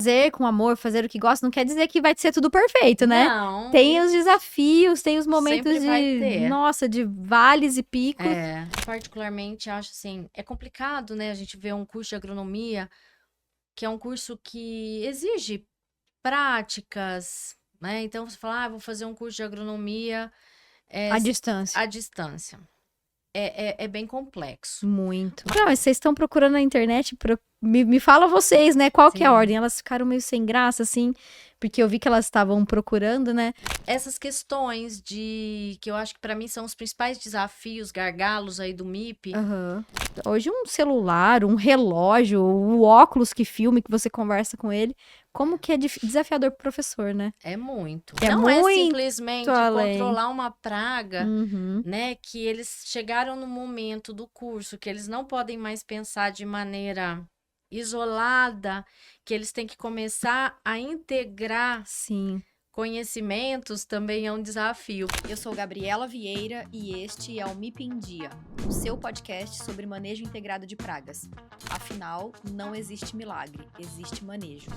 Fazer com amor, fazer o que gosta, não quer dizer que vai ser tudo perfeito, né? Não, Tem os desafios, tem os momentos sempre vai ter. nossa, de vales e picos. Particularmente acho assim, é complicado, né? A gente vê um curso de agronomia, que é um curso que exige práticas, né? Então você fala, vou fazer um curso de agronomia À distância. à distância. É bem complexo. Muito. Não, mas vocês estão procurando na internet, me fala vocês, né? Qual que é a Sim. ordem? Elas ficaram meio sem graça, assim, porque eu vi que elas estavam procurando, né? Essas questões que eu acho que para mim são os principais desafios, gargalos aí do MIP. Aham. Hoje um celular, um relógio, o óculos que filme, que você conversa com ele, como que é desafiador pro professor, né? É muito. É Não é muito simplesmente além. controlar uma praga, Uhum. né? Que eles chegaram no momento do curso que eles não podem mais pensar de maneira isolada, que eles têm que começar a integrar Sim. conhecimentos, também é um desafio. Eu sou Gabriela Vieira e este é o MIP em Dia, o seu podcast sobre manejo integrado de pragas. Afinal, não existe milagre, existe manejo.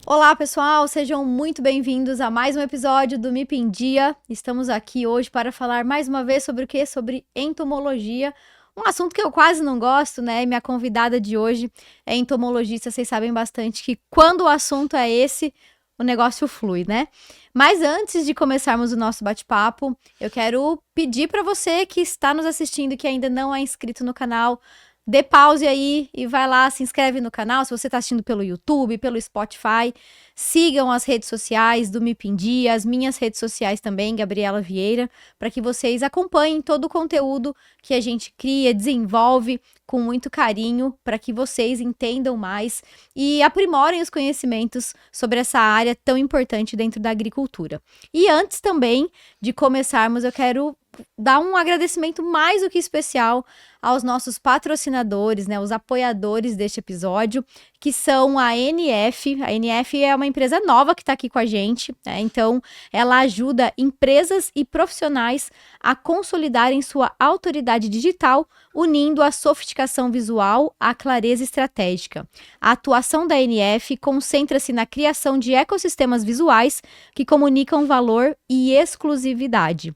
Olá, pessoal, sejam muito bem-vindos a mais um episódio do MIP em Dia. Estamos aqui hoje para falar mais uma vez sobre o quê? Sobre entomologia. Um assunto que eu quase não gosto, né? E minha convidada de hoje é entomologista. Vocês sabem bastante que quando o assunto é esse, o negócio flui, né? Mas antes de começarmos o nosso bate-papo, eu quero pedir para você que está nos assistindo e que ainda não é inscrito no canal, dê pause aí e vai lá, se inscreve no canal. Se você está assistindo pelo YouTube, pelo Spotify, sigam as redes sociais do MIP em Dia, as minhas redes sociais também, Gabriela Vieira, para que vocês acompanhem todo o conteúdo que a gente cria, desenvolve com muito carinho, para que vocês entendam mais e aprimorem os conhecimentos sobre essa área tão importante dentro da agricultura. E antes também de começarmos, eu quero dar um agradecimento mais do que especial aos nossos patrocinadores, né, os apoiadores deste episódio, que são a NF. A NF é uma empresa nova que está aqui com a gente, né? Então ela ajuda empresas e profissionais a consolidarem sua autoridade digital, unindo a sofisticação visual à clareza estratégica. A atuação da NF concentra-se na criação de ecossistemas visuais que comunicam valor e exclusividade.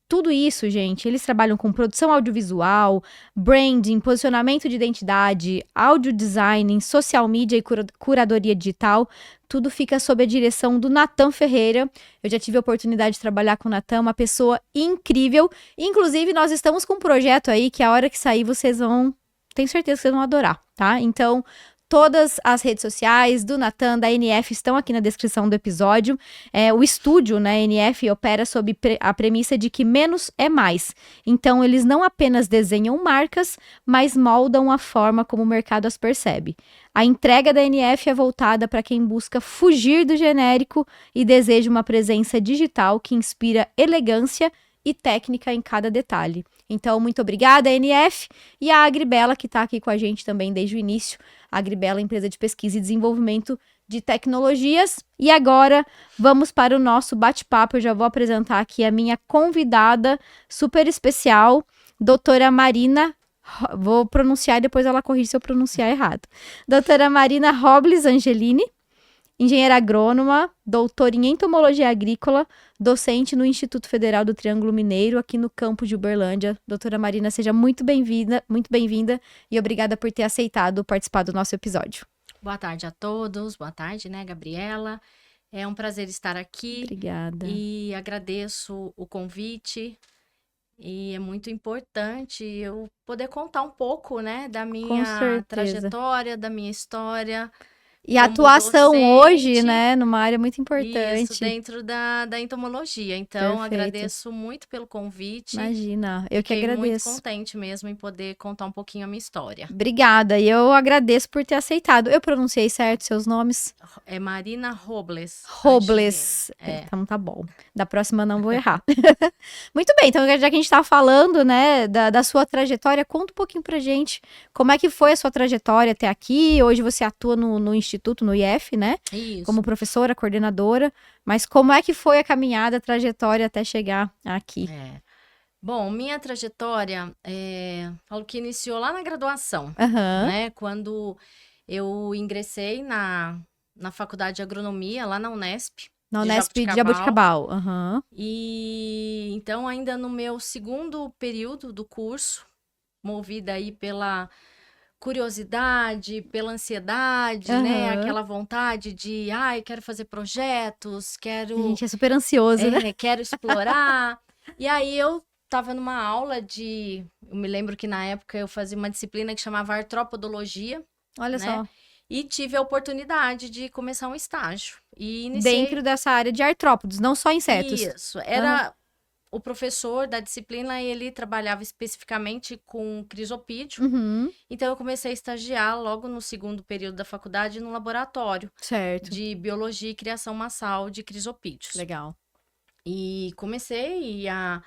Tudo isso, gente, eles trabalham com produção audiovisual, branding, posicionamento de identidade, audio design, social media e curadoria digital. Tudo fica sob a direção do Natan Ferreira. Eu já tive a oportunidade de trabalhar com o Natan, uma pessoa incrível. Inclusive, nós estamos com um projeto aí que a hora que sair vocês vão... Tenho certeza que vocês vão adorar, tá? Então... Todas as redes sociais do Natan, da NF, estão aqui na descrição do episódio. O estúdio, né, NF, opera sob a premissa de que menos é mais. Então, eles não apenas desenham marcas, mas moldam a forma como o mercado as percebe. A entrega da NF é voltada para quem busca fugir do genérico e deseja uma presença digital que inspira elegância e técnica em cada detalhe. Então, muito obrigada, NF, e a Agribela, que está aqui com a gente também desde o início. A Agribela é empresa de pesquisa e desenvolvimento de tecnologias. E agora, vamos para o nosso bate-papo. Eu já vou apresentar aqui a minha convidada super especial, doutora Marina. Vou pronunciar e depois ela corrige se eu pronunciar errado. Doutora Marina Robles Angelini. Engenheira agrônoma, doutora em entomologia agrícola, docente no Instituto Federal do Triângulo Mineiro, aqui no campus de Uberlândia. Doutora Marina, seja muito bem-vinda e obrigada por ter aceitado participar do nosso episódio. Boa tarde a todos, boa tarde, né, Gabriela? É um prazer estar aqui. Obrigada. E agradeço o convite. E é muito importante eu poder contar um pouco, né, da minha trajetória, da minha história. E a atuação docente, hoje, né, numa área muito importante. Isso, dentro da entomologia. Então, agradeço muito pelo convite. Imagina, eu que agradeço. Fiquei muito contente mesmo em poder contar um pouquinho a minha história. Obrigada, e eu agradeço por ter aceitado. Eu pronunciei certo seus nomes? É Marina Robles. Robles. Então tá bom. Da próxima não vou errar. Muito bem, então já que a gente tá falando, né, da sua trajetória, conta um pouquinho pra gente como é que foi a sua trajetória até aqui. Hoje você atua no Instituto, no IF, né? Isso. Como professora, coordenadora. Mas como é que foi a caminhada, a trajetória até chegar aqui? Bom, minha trajetória, falo que iniciou lá na graduação, né? Quando eu ingressei na faculdade de agronomia, lá na Unesp, Na de Unesp de Jaboticabal. Jaboticabal. Aham. E então, ainda no meu segundo período do curso, movida aí pela curiosidade, pela ansiedade, né? Aham. Aquela vontade de, ai, quero fazer projetos, A quero, gente é super ansioso, né? quero explorar. E aí eu tava numa aula eu me lembro que na época eu fazia uma disciplina que chamava artropodologia, Olha né? só. E tive a oportunidade de começar um estágio. E iniciei Dentro dessa área de artrópodes, não só insetos. isso. Aham. Era o professor da disciplina, ele trabalhava especificamente com crisopídeo. Uhum. Então, eu comecei a estagiar logo no segundo período da faculdade no laboratório Certo. de biologia e criação massal de crisopídeos. Legal. E comecei a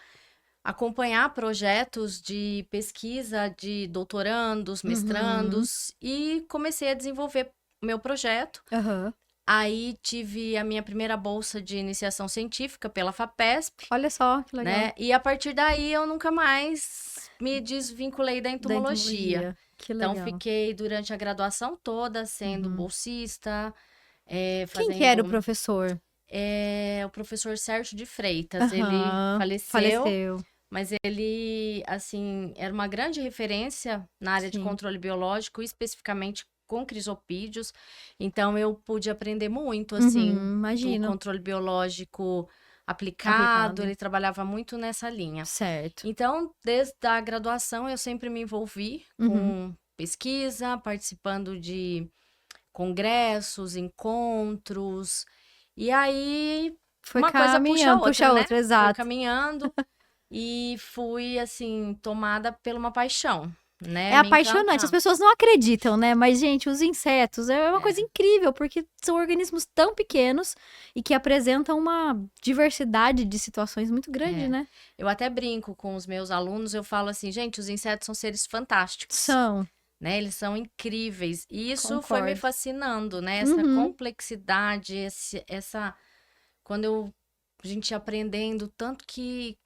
acompanhar projetos de pesquisa de doutorandos, Uhum. mestrandos, e comecei a desenvolver meu projeto. Aham. Aí tive a minha primeira bolsa de iniciação científica pela FAPESP, Olha só, que legal. né? E a partir daí eu nunca mais me desvinculei da Da entomologia. Que Então, legal. fiquei durante a graduação toda sendo Uhum. bolsista, Quem que era o fazendo... professor? o professor Sérgio de Freitas, ele Aham. faleceu, Faleceu. mas ele, assim, era uma grande referência na área de Sim. controle biológico, especificamente com crisopídeos. Então, eu pude aprender muito, assim, do Imagino. controle biológico Aplicado. aplicado. Ele trabalhava muito nessa linha. Certo. Então, desde a graduação, eu sempre me envolvi com pesquisa, participando de congressos, encontros. E aí, Foi uma coisa caminhando, puxa a né? outra, Fui exato. caminhando e fui, assim, tomada por uma paixão, né? É Me apaixonante, as encantando. pessoas não acreditam, né? Mas, gente, os insetos é uma coisa incrível, porque são organismos tão pequenos e que apresentam uma diversidade de situações muito grande, É. né? Eu até brinco com os meus alunos, eu falo assim, gente, os insetos são seres fantásticos. São. Né? Eles são incríveis. E isso foi me Concordo. fascinando, né? Essa complexidade, essa... Quando a gente ia aprendendo tanto que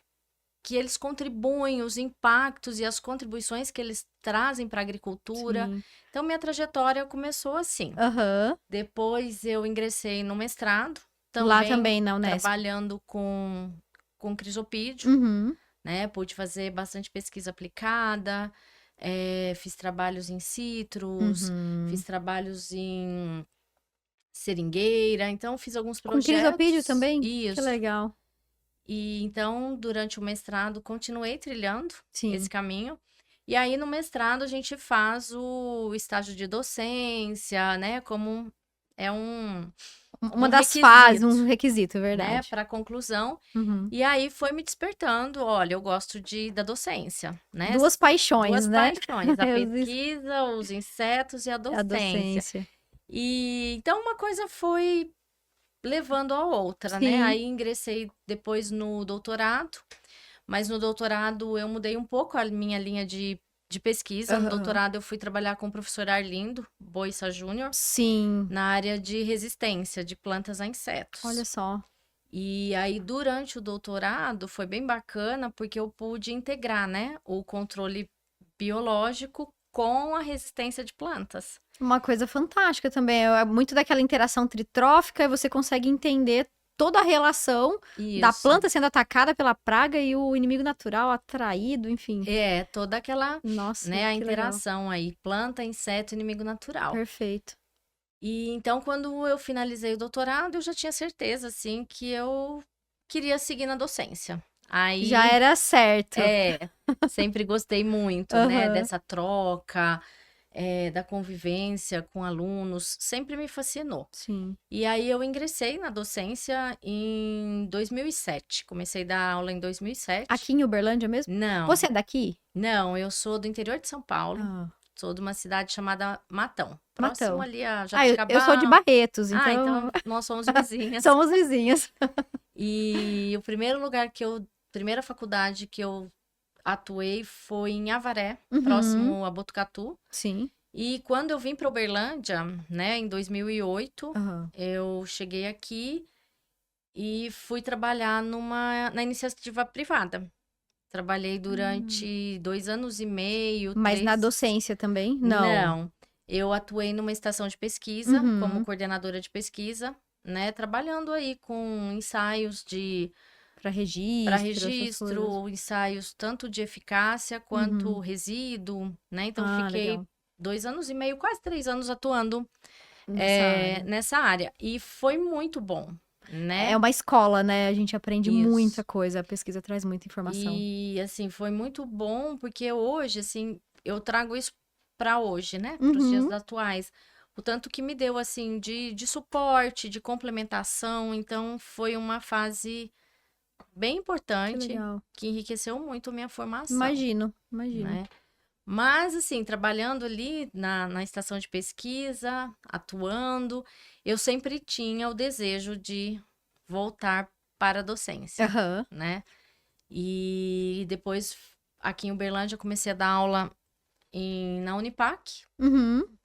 eles contribuem, os impactos e as contribuições que eles trazem para a agricultura. Sim. Então, minha trajetória começou assim. Aham. Depois, eu ingressei no mestrado, Lá também, na Unesp. trabalhando com crisopídeo, Uhum. né? Pude fazer bastante pesquisa aplicada, fiz trabalhos in citrus, fiz trabalhos em seringueira, então fiz alguns Com projetos. crisopídeo também? Isso. Que legal. E então, durante o mestrado, continuei trilhando Sim. esse caminho. E aí, no mestrado, a gente faz o estágio de docência, né? Como é Uma um das fases, requisito, um requisito, né? verdade. Para conclusão. Uhum. E aí foi me despertando, olha, eu gosto da docência, né? Duas paixões, Duas né? paixões, a Eu disse- pesquisa, os insetos e a A docência. docência. E então uma coisa foi levando a outra, né? Sim. Aí ingressei depois no doutorado, mas no doutorado eu mudei um pouco a minha linha de pesquisa. No Aham. doutorado eu fui trabalhar com o professor Arlindo Boissa Júnior Sim. na área de resistência de plantas a insetos. Olha só. E aí, durante o doutorado, foi bem bacana, porque eu pude integrar, né, o controle biológico com a resistência de plantas. Uma coisa fantástica também. É muito daquela interação tritrófica e você consegue entender toda a relação da Isso. planta sendo atacada pela praga e o inimigo natural atraído, enfim. Toda aquela, Nossa, né, a que legal. interação aí, planta, inseto, inimigo natural. Perfeito. E então, quando eu finalizei o doutorado, eu já tinha certeza, assim, que eu queria seguir na docência. Aí, Já era certo. sempre gostei muito, né, Aham. dessa troca, da convivência com alunos, sempre me fascinou. Sim. E aí eu ingressei na docência em 2007. Comecei a dar aula em 2007. Aqui em Uberlândia mesmo? Não, Você é daqui? não, eu sou do interior de São Paulo. Ah. Sou de uma cidade chamada Matão. Próximo Matão. ali a Eu Jaboticabal. sou de Barretos, então, então nós somos vizinhas. somos vizinhas. E o primeiro primeira faculdade que eu atuei foi em Avaré, próximo a Botucatu. Sim. E quando eu vim para Uberlândia, né, em 2008, Aham. eu cheguei aqui e fui trabalhar na iniciativa privada. Trabalhei durante 2 anos e meio, Mas 3... na docência também? Não. Não. Eu atuei numa estação de pesquisa, Uhum. como coordenadora de pesquisa, né? Trabalhando aí com ensaios Para para registro, essas coisas. registro, ensaios tanto de eficácia quanto Uhum. resíduo, né? Então, Ah, fiquei legal. 2 anos e meio, quase 3 anos atuando Nessa área. nessa área. E foi muito bom, É né? uma escola, né? A gente aprende muita Isso. coisa. A pesquisa traz muita informação. E, assim, foi muito bom, porque hoje, assim, eu trago isso para hoje, né? Para os dias Uhum. atuais. O tanto que me deu, assim, de suporte, de complementação. Então, foi uma fase bem Que importante, legal. que enriqueceu muito a minha formação, Imagino, imagino. né? Mas, assim, trabalhando ali na estação de pesquisa, atuando, eu sempre tinha o desejo de voltar para a docência, Aham. né? E depois, aqui em Uberlândia, eu comecei a dar aula na Unipac. Uhum.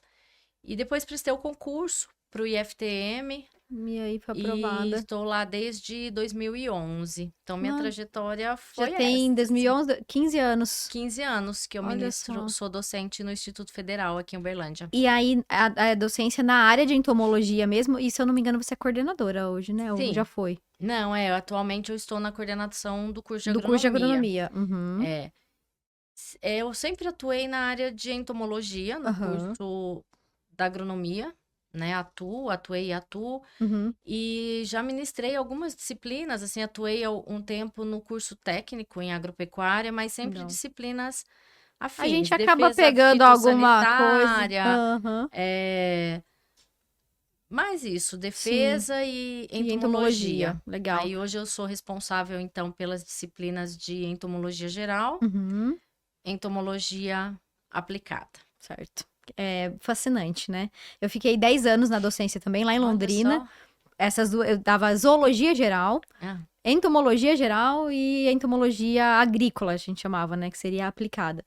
E depois prestei o concurso para o IFTM E aí foi e aprovada. estou lá desde 2011. Então, minha Ah, trajetória já foi tem essa, assim. 2011, 15 anos. 15 anos que eu Olha ministro, só. sou docente no Instituto Federal aqui em Uberlândia. E aí, a docência na área de entomologia mesmo, e se eu não me engano, você é coordenadora hoje, né? Ou já Sim. foi? Não, atualmente eu estou na coordenação do curso de Do curso de agronomia. agronomia. Uhum. É, eu sempre atuei na área de entomologia, no Aham. curso da agronomia, né? Atuei e atuo. Uhum. E já ministrei algumas disciplinas, assim, atuei um tempo no curso técnico em agropecuária, mas sempre Legal. disciplinas A gente afins, acaba defesa pegando alguma coisa. fitossanitária, Aham. mais isso, Sim. defesa e E entomologia. entomologia. Legal. Aí hoje eu sou responsável, então, pelas disciplinas de entomologia geral, Uhum. entomologia aplicada. Certo. É fascinante, né? Eu fiquei 10 anos na docência também, lá em Olha Londrina. só. Essas duas, eu dava zoologia geral, Ah, entomologia geral e entomologia agrícola, a gente chamava, né? Que seria aplicada.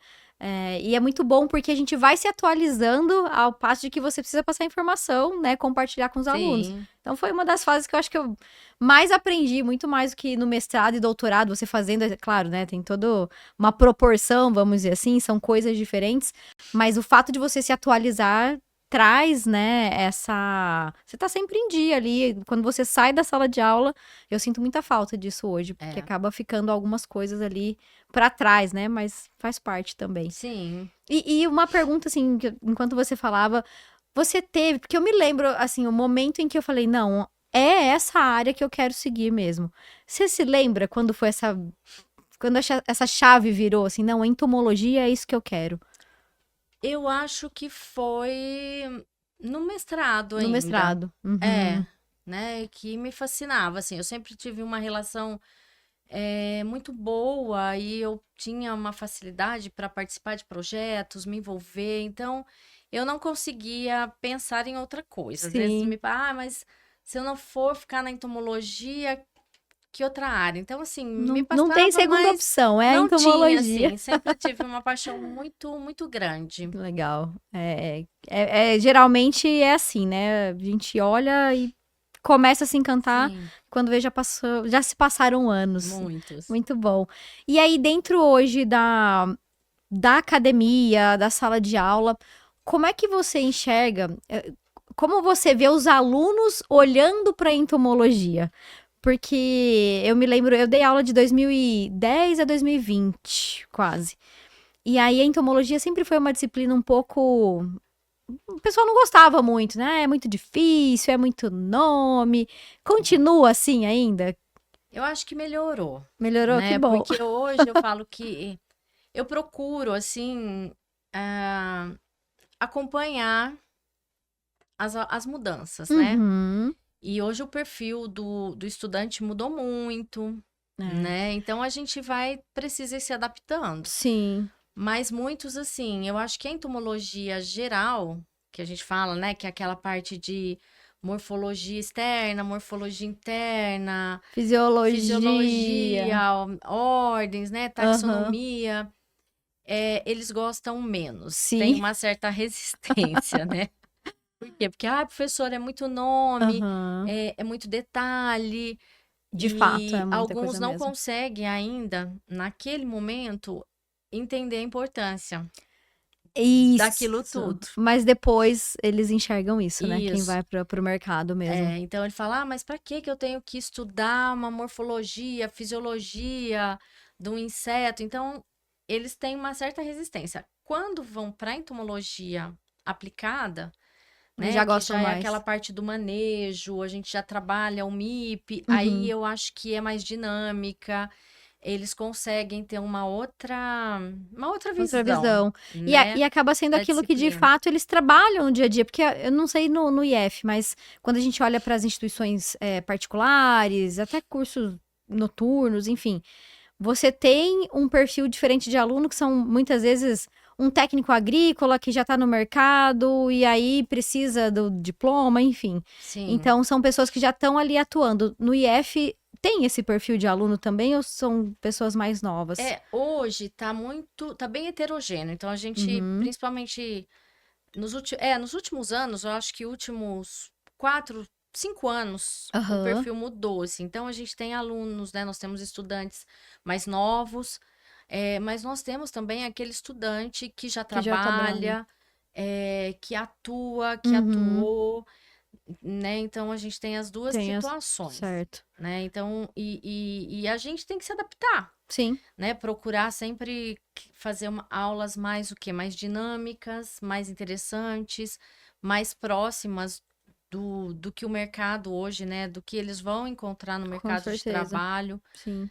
E é muito bom porque a gente vai se atualizando ao passo de que você precisa passar informação, né? Compartilhar com os alunos. sim, Então foi uma das fases que eu acho que eu mais aprendi, muito mais do que no mestrado e doutorado, você fazendo, é claro, né? Tem toda uma proporção, vamos dizer assim, são coisas diferentes, mas o fato de você se atualizar traz, né, você tá sempre em dia ali, quando você sai da sala de aula, eu sinto muita falta disso hoje, porque é, acaba ficando algumas coisas ali pra trás, né, mas faz parte também. sim. E uma pergunta, assim, enquanto você falava, você teve, porque eu me lembro, assim, o momento em que eu falei, não, é essa área que eu quero seguir mesmo. Você se lembra quando foi quando essa chave virou, assim, não, entomologia é isso que eu quero, Eu acho que foi no mestrado no ainda. mestrado? É, Uhum. né? Que me fascinava, assim. Eu sempre tive uma relação muito boa e eu tinha uma facilidade para participar de projetos, me envolver. Então, eu não conseguia pensar em outra coisa. Às vezes Sim. mas se eu não for ficar na entomologia, que outra área? Então, assim, me Não tem passava, segunda mas opção, é a não tinha, entomologia. assim. Sempre tive uma paixão muito, muito grande. Legal. Geralmente é assim, né? A gente olha e começa a se encantar, Sim, quando vê já se passaram anos. muitos. Muito bom. E aí, dentro hoje da academia, da sala de aula, como é que você enxerga, como você vê os alunos olhando para a entomologia? Porque eu me lembro, eu dei aula de 2010 a 2020, quase. E aí a entomologia sempre foi uma disciplina um pouco. O pessoal não gostava muito, né? É muito difícil, é muito nome. Continua assim ainda? Eu acho que melhorou, Melhorou? Que né? bom. Porque hoje eu falo que eu procuro, assim, acompanhar as mudanças, né? Uhum. E hoje o perfil do estudante mudou muito, É. né? Então a gente precisa ir se adaptando. Sim. Mas muitos, assim, eu acho que a entomologia geral, que a gente fala, né? Que é aquela parte de morfologia externa, morfologia interna, Fisiologia. fisiologia, ordens, né? Aham. Taxonomia, eles gostam menos, tem Sim. uma certa resistência, né? Por quê? Porque, professor, é muito nome, Aham. é muito detalhe, De fato, é e muita alguns coisa não mesmo. conseguem ainda, naquele momento, entender a importância daquilo Isso. tudo. Mas depois eles enxergam isso, né? Quem Isso. vai pro mercado mesmo. Então ele fala, mas para que eu tenho que estudar uma morfologia, fisiologia de um inseto? Então, eles têm uma certa resistência. Quando vão para a entomologia aplicada, Eles né, já que gostam já é mais. aquela parte do manejo, a gente já trabalha o MIP, Uhum. aí eu acho que é mais dinâmica, eles conseguem ter uma outra Outra visão, visão. né, E acaba sendo da aquilo que de disciplina. fato eles trabalham no dia a dia, porque eu não sei no IF, mas quando a gente olha para as instituições particulares, até cursos noturnos, enfim, você tem um perfil diferente de aluno que são muitas vezes um técnico agrícola que já está no mercado e aí precisa do diploma, enfim. Sim. Então são pessoas que já estão ali atuando. No IF tem esse perfil de aluno também ou são pessoas mais novas? Hoje tá bem heterogêneo. Então a gente, Uhum. principalmente nos últimos anos, eu acho que últimos 4, 5 anos, o Aham. perfil mudou, assim. Então a gente tem alunos, né? Nós temos estudantes mais novos, mas nós temos também aquele estudante que já Que já trabalha. trabalha, que atua, que Uhum. atuou, né? Então a gente tem as duas Tem situações, certo. né? Então, e a gente tem que se adaptar, Sim. né? Procurar sempre fazer aulas mais o quê? Mais dinâmicas, mais interessantes, mais próximas do que o mercado hoje, né? Do que eles vão encontrar no Com mercado de certeza. trabalho. Sim.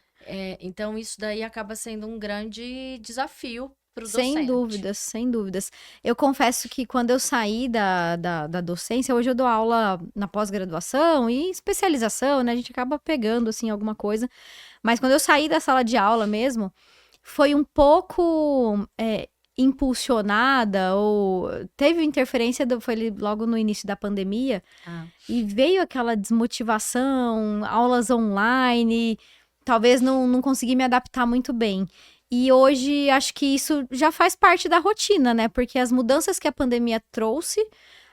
Então, isso daí acaba sendo um grande desafio para o Sem docente. dúvidas, sem dúvidas. Eu confesso que quando eu saí da docência, hoje eu dou aula na pós-graduação e especialização, né? A gente acaba pegando, assim, alguma coisa. Mas quando eu saí da sala de aula mesmo, foi um pouco impulsionada ou teve interferência, foi ali logo no início da pandemia, e veio aquela desmotivação, aulas online, talvez não consegui me adaptar muito bem. E hoje acho que isso já faz parte da rotina, né? Porque as mudanças que a pandemia trouxe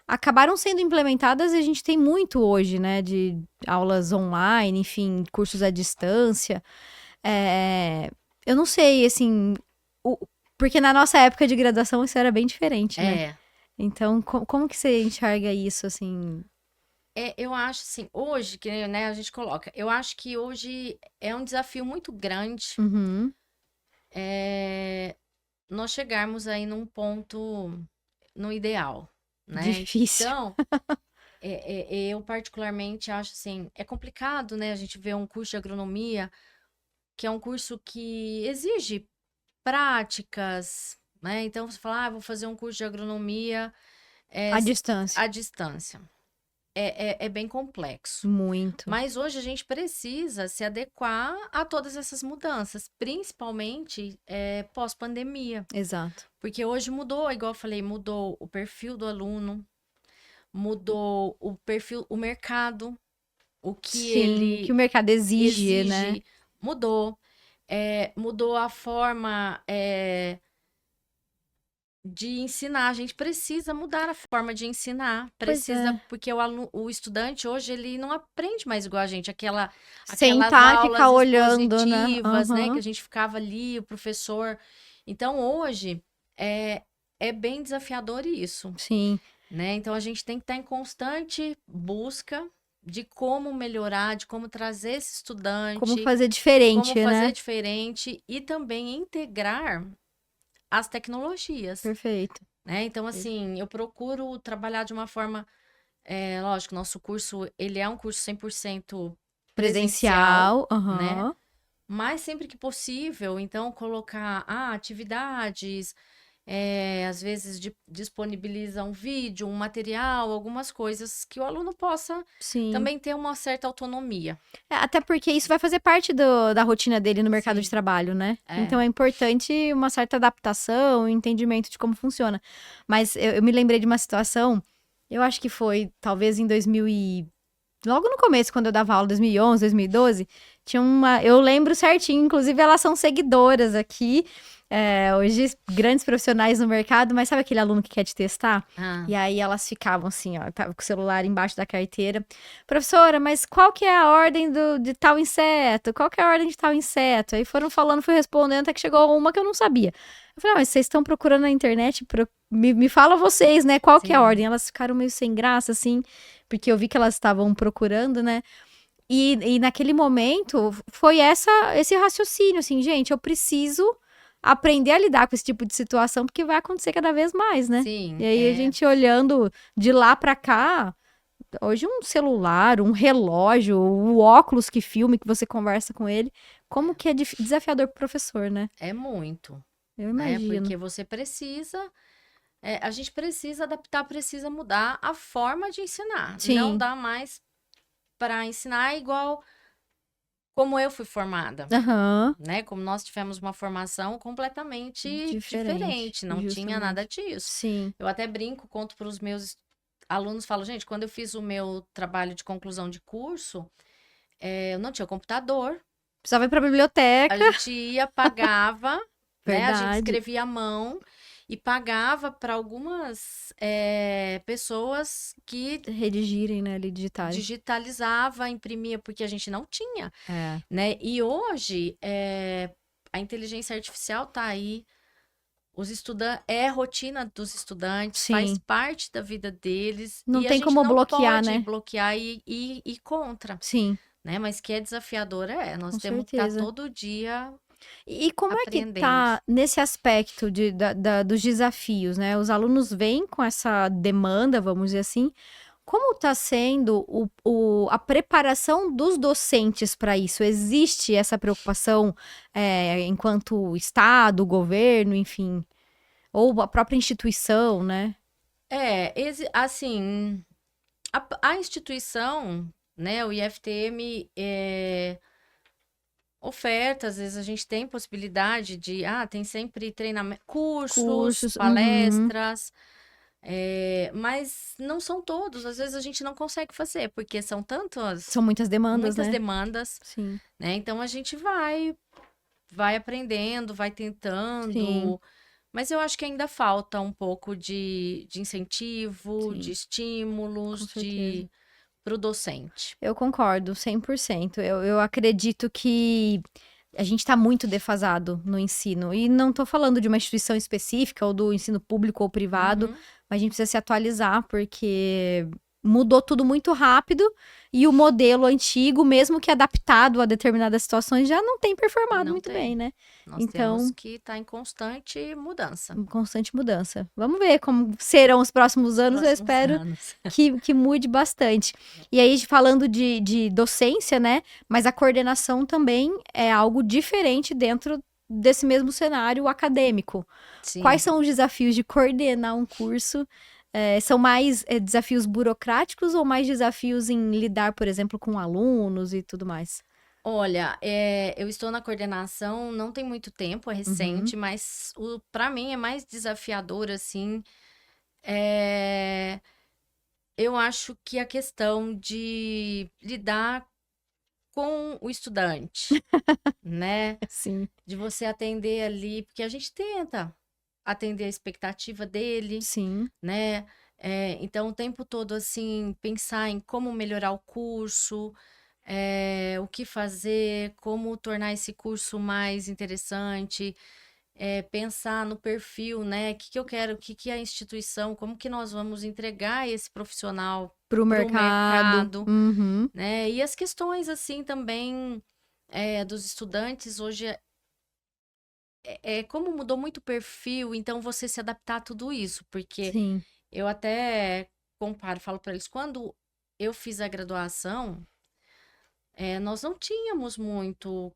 acabaram sendo implementadas e a gente tem muito hoje, né? De aulas online, enfim, cursos à distância. Eu não sei, assim, porque na nossa época de graduação isso era bem diferente, né? Então, como que você enxerga isso, assim? Eu acho assim, hoje, que né, a gente coloca, eu acho que hoje é um desafio muito grande Uhum. nós chegarmos aí num ponto, no ideal, né? Difícil. Então, eu particularmente acho assim, é complicado, né? A gente vê um curso de agronomia, que é um curso que exige práticas, né? Então, você fala, vou fazer um curso de agronomia À distância. à distância. É bem complexo. Muito. Mas hoje a gente precisa se adequar a todas essas mudanças, principalmente pós-pandemia. Exato. Porque hoje mudou, igual eu falei, mudou o perfil do aluno, mudou o perfil, o mercado, o que ele que o mercado exige, né? Mudou. Mudou a forma de ensinar. A gente precisa mudar a forma de ensinar. Precisa, porque o estudante hoje, ele não aprende mais igual a gente. Aquelas Sentar e aulas ficar olhando, né? expositivas, né? Uhum. Que a gente ficava ali, o professor. Então, hoje, é bem desafiador isso. Sim. Né? Então, a gente tem que estar em constante busca de como melhorar, de como trazer esse estudante. Como fazer diferente, como fazer né? diferente e também integrar as tecnologias. Perfeito. Né? Então, assim, eu procuro trabalhar de uma forma... lógico, nosso curso, ele é um curso 100% presencial, né? Mas sempre que possível, então, colocar atividades... às vezes disponibiliza um vídeo, um material, algumas coisas que o aluno possa também ter uma certa autonomia. Até porque isso vai fazer parte da rotina dele no mercado de trabalho, né? Então é importante uma certa adaptação, um entendimento de como funciona. Mas eu me lembrei de uma situação, eu acho que foi talvez em 2000 logo no começo, quando eu dava aula, 2011, 2012, tinha eu lembro certinho, inclusive elas são seguidoras aqui, hoje grandes profissionais no mercado, mas sabe aquele aluno que quer te testar? E aí elas ficavam assim, ó, tava com o celular embaixo da carteira. Professora, mas qual que é a ordem de tal inseto? Qual que é a ordem de tal inseto? Aí foram falando, fui respondendo, até que chegou uma que eu não sabia. Eu falei, mas vocês estão procurando na internet, me fala vocês, né? Qual que é a Sim. ordem? Elas ficaram meio sem graça, assim, porque eu vi que elas estavam procurando, né? E naquele momento foi esse raciocínio, assim, gente, eu preciso aprender a lidar com esse tipo de situação, porque vai acontecer cada vez mais, né? Sim, E aí a gente olhando de lá pra cá, hoje um celular, um relógio, o óculos que filme, que você conversa com ele, como que é desafiador pro professor, né? é muito, Eu né? imagino. Porque você precisa, a gente precisa adaptar, precisa mudar a forma de ensinar. Não Sim. dá mais para ensinar igual como eu fui formada, Aham. né? Como nós tivemos uma formação completamente diferente, não tinha nada justamente. disso. Sim. Eu até brinco, conto para os meus alunos, falo, gente, quando eu fiz o meu trabalho de conclusão de curso, eu não tinha computador, Precisava ir pra biblioteca. a gente ia, pagava, né? A gente Verdade. escrevia à mão e pagava para algumas pessoas que Redigirem, né, ali, digitarem. digitalizava, imprimia, porque a gente não tinha, É. né? E hoje a inteligência artificial tá aí, os estudantes, é rotina dos estudantes, faz Sim. parte da vida deles, Não e a tem gente como não bloquear, pode né? bloquear e ir contra, Sim, né? Mas que é desafiador, nós com temos que estar certeza. todo dia E como é que aprendendo. tá nesse aspecto dos desafios, né? Os alunos vêm com essa demanda, vamos dizer assim. Como está sendo a preparação dos docentes para isso? Existe essa preocupação enquanto Estado, governo, enfim, ou a própria instituição, né? Assim, a instituição, né, o IFTM, oferta, às vezes a gente tem possibilidade de, tem sempre treinamento, cursos, Cursos, uhum. palestras, mas não são todos, às vezes a gente não consegue fazer, porque são São muitas demandas, muitas né? demandas, Sim, né? Então a gente vai aprendendo, vai sim, tentando, mas eu acho que ainda falta um pouco de incentivo, de sim, com estímulos, certeza. para o docente. Eu concordo, 100%. Eu acredito que a gente está muito defasado no ensino. E não estou falando de uma instituição específica, ou do ensino público ou privado, Uhum. mas a gente precisa se atualizar, porque mudou tudo muito rápido e o modelo antigo, mesmo que adaptado a determinadas situações, já não tem performado Não muito bem, tem. né? Nós temos Então, que estar em constante mudança. constante mudança. Vamos ver como serão os próximos anos. Eu Próximos espero anos. que mude bastante. E aí, falando de docência, né? Mas a coordenação também é algo diferente dentro desse mesmo cenário acadêmico. Quais Sim. são os desafios de coordenar um curso? São mais desafios burocráticos ou mais desafios em lidar, por exemplo, com alunos e tudo mais? Olha, eu estou na coordenação não tem muito tempo, é Uhum. recente, mas para mim é mais desafiador, assim. é, eu acho que a questão de lidar com o estudante, né? Sim, De você atender ali, porque a gente tenta atender a expectativa dele, sim, né? Então, o tempo todo, assim, pensar em como melhorar o curso, o que fazer, como tornar esse curso mais interessante, pensar no perfil, né? O que que eu quero, o que que a instituição, como que nós vamos entregar esse profissional para o para o mercado. mercado, Uhum. né? E as questões, assim, também dos estudantes hoje como mudou muito o perfil, então você se adaptar a tudo isso, porque Sim. eu até comparo, falo para eles, quando eu fiz a graduação, nós não tínhamos muito,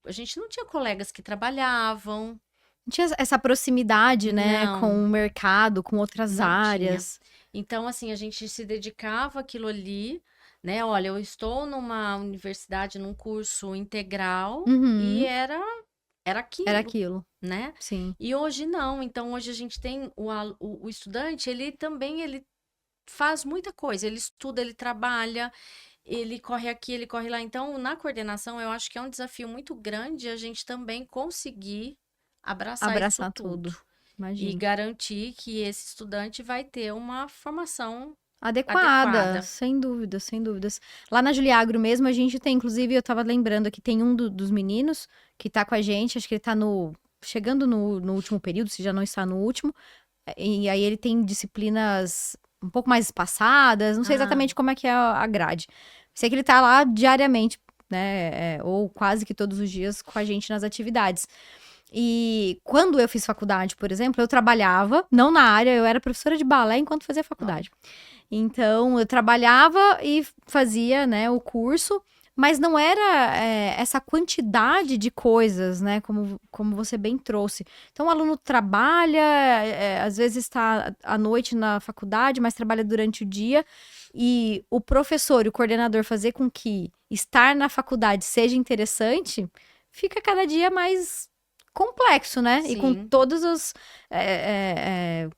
a gente não tinha colegas que trabalhavam, Tinha essa proximidade, né, com não, o mercado, com outras não tinha. áreas. Então, assim, a gente se dedicava àquilo ali, né? Olha, eu estou numa universidade, num curso integral, e Uhum. era Era aquilo, aquilo, né? sim. E hoje não. Então, hoje a gente tem o estudante, ele também ele faz muita coisa. Ele estuda, ele trabalha, ele corre aqui, ele corre lá. Então, na coordenação, eu acho que é um desafio muito grande a gente também conseguir abraçar isso Abraçar tudo tudo, e imagino. garantir que esse estudante vai ter uma formação Adequada, adequada. sem dúvidas, sem dúvidas. Lá na Juliagro mesmo, a gente tem, inclusive, eu tava lembrando aqui, tem um dos meninos que tá com a gente, acho que ele tá no chegando no último período, se já não está no último, e aí ele tem disciplinas um pouco mais espaçadas, não sei exatamente como é que é a grade. Sei que ele tá lá diariamente, né, ou quase que todos os dias com a gente nas atividades. E quando eu fiz faculdade, por exemplo, eu trabalhava, não na área, eu era professora de balé enquanto fazia faculdade. Então, eu trabalhava e fazia, né, o curso, mas não era essa quantidade de coisas, né, como você bem trouxe. Então, o aluno trabalha, às vezes está à noite na faculdade, mas trabalha durante o dia, e o professor e o coordenador fazer com que estar na faculdade seja interessante, fica cada dia mais complexo, né? E com Sim. todos os...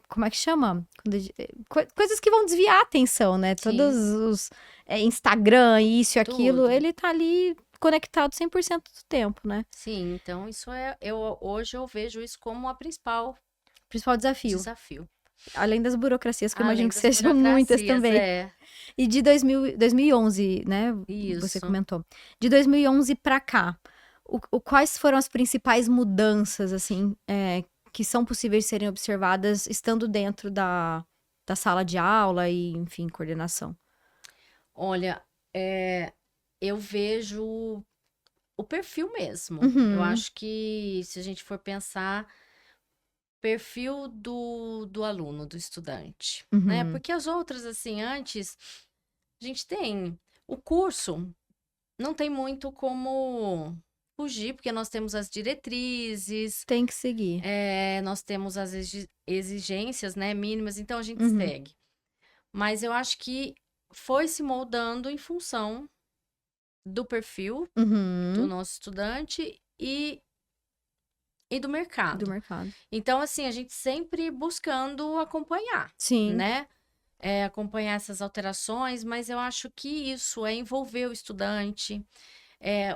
como é que chama? Coisas que vão desviar a atenção, né? Sim. Todos os Instagram, isso e aquilo, Tudo. ele tá ali conectado 100% do tempo, né? Sim, então isso hoje eu vejo isso como a principal Principal desafio. Além das burocracias, que eu imagino que sejam muitas também. E de 2011, né? Você Isso. comentou. De 2011 para cá, quais foram as principais mudanças, assim, que são possíveis de serem observadas estando dentro da sala de aula e, enfim, coordenação? Olha, eu vejo o perfil mesmo. Uhum. Eu acho que se a gente for pensar, perfil do aluno, do estudante, né? Uhum. Porque as outras, assim, antes, a gente tem o curso, não tem muito como fugir, porque nós temos as diretrizes, Tem que seguir. nós temos as exigências, né, mínimas, então a gente Uhum. segue. Mas eu acho que foi se moldando em função do perfil do Uhum. nosso estudante e do mercado. Do mercado. Então, assim, a gente sempre buscando acompanhar, Sim. né? Acompanhar essas alterações, mas eu acho que isso é envolver o estudante.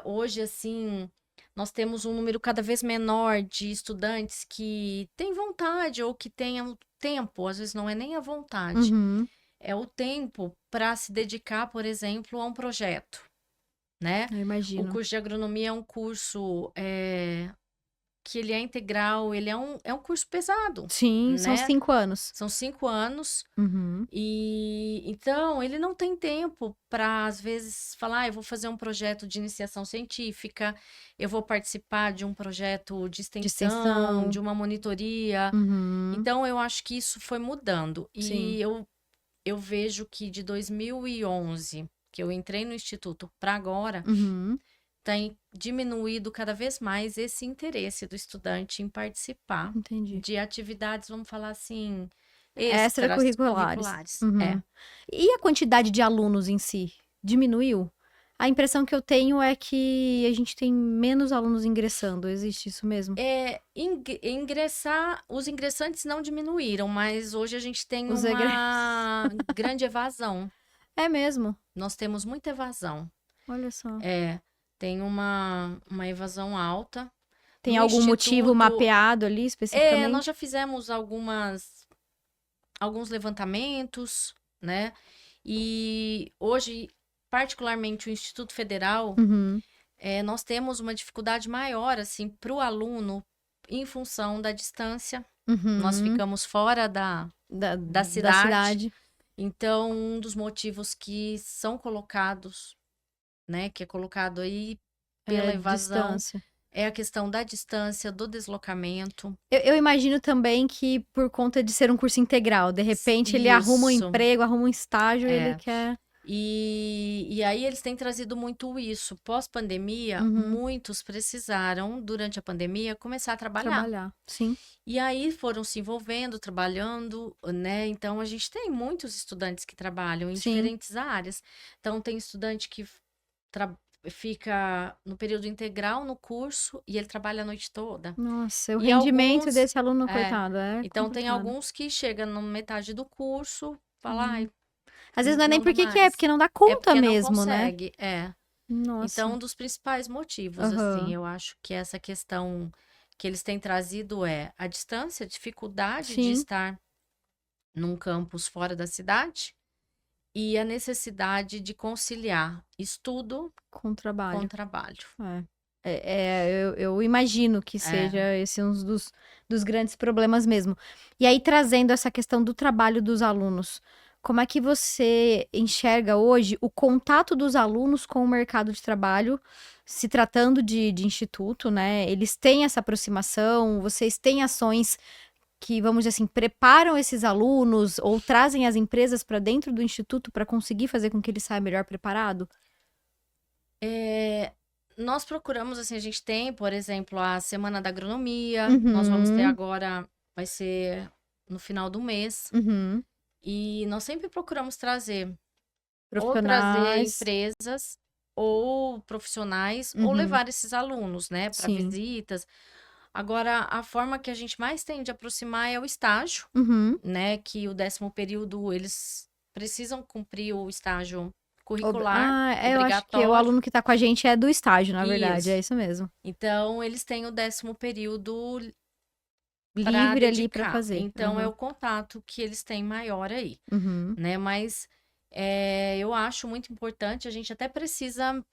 Hoje, assim, nós temos um número cada vez menor de estudantes que têm vontade ou que tenham tempo, às vezes não é nem a vontade, Uhum. é o tempo para se dedicar, por exemplo, a um projeto, né? Eu O imagino. curso de agronomia é um curso que ele é integral, ele é um curso pesado, Sim, são né? 5 anos. São 5 anos. Uhum. E então ele não tem tempo para, às vezes, falar, eu vou fazer um projeto de iniciação científica, eu vou participar de um projeto de extensão, de uma monitoria. Uhum. Então, eu acho que isso foi mudando. Sim. E eu vejo que de 2011, que eu entrei no instituto, para agora, Uhum. tem diminuído cada vez mais esse interesse do estudante em participar Entendi. de atividades, vamos falar assim, Extracurriculares. extracurriculares. Uhum. E a quantidade de alunos em si? Diminuiu? A impressão que eu tenho é que a gente tem menos alunos ingressando. Existe isso mesmo? Os ingressantes não diminuíram, mas hoje a gente tem Os uma grande evasão. É mesmo? Nós temos muita evasão. Olha só. Tem uma evasão alta. Tem No algum motivo instituto- mapeado ali especificamente? nós já fizemos alguns levantamentos, né? E hoje, particularmente o Instituto Federal, Uhum. nós temos uma dificuldade maior, assim, para o aluno em função da distância. Uhum. Nós ficamos fora da cidade. Então, um dos motivos que são colocados, né, que é colocado aí pela evasão, Distância. é a questão da distância, do deslocamento. Eu imagino também que por conta de ser um curso integral, de repente ele arruma um Isso. emprego, arruma um estágio, ele quer... E aí eles têm trazido muito isso. Pós-pandemia, muitos precisaram, durante a pandemia, começar a trabalhar. Sim. E aí foram se envolvendo, trabalhando, né? Então a gente tem muitos estudantes que trabalham em diferentes áreas. Então tem estudante que fica no período integral no curso e ele trabalha a noite toda. Nossa, o E rendimento desse aluno, coitado, então tem complicado. alguns que chegam na metade do curso, falam, às vezes não é nem não dá porque mais. quer, porque não dá conta porque mesmo, não consegue, Nossa. Então, um dos principais motivos, assim, eu acho que essa questão que eles têm trazido é a distância, a dificuldade de estar num campus fora da cidade e a necessidade de conciliar estudo com trabalho. Eu imagino que seja esse um dos grandes problemas mesmo. E aí, trazendo essa questão do trabalho dos alunos, como é que você enxerga hoje o contato dos alunos com o mercado de trabalho, se tratando de instituto, né? Eles têm essa aproximação, vocês têm ações que, vamos dizer assim, preparam esses alunos ou trazem as empresas para dentro do instituto para conseguir fazer com que ele saia melhor preparado? Nós procuramos, assim, a gente tem, por exemplo, a Semana da Agronomia, nós vamos ter agora, vai ser no final do mês, Uhum. e nós sempre procuramos trazer, ou trazer Profissionais. empresas, ou profissionais, ou levar esses alunos, né, para Sim. visitas. Agora, a forma que a gente mais tem de aproximar é o estágio, Uhum. né, que o 10º período, eles precisam cumprir o estágio curricular, Eu acho que o obrigatório. aluno que tá com a gente é do estágio, na verdade, é Isso. isso mesmo. Então, eles têm o 10º período para Livre ali pra dedicar. fazer. Então, é o contato que eles têm maior aí, Uhum. né? Mas eu acho muito importante, a gente até precisa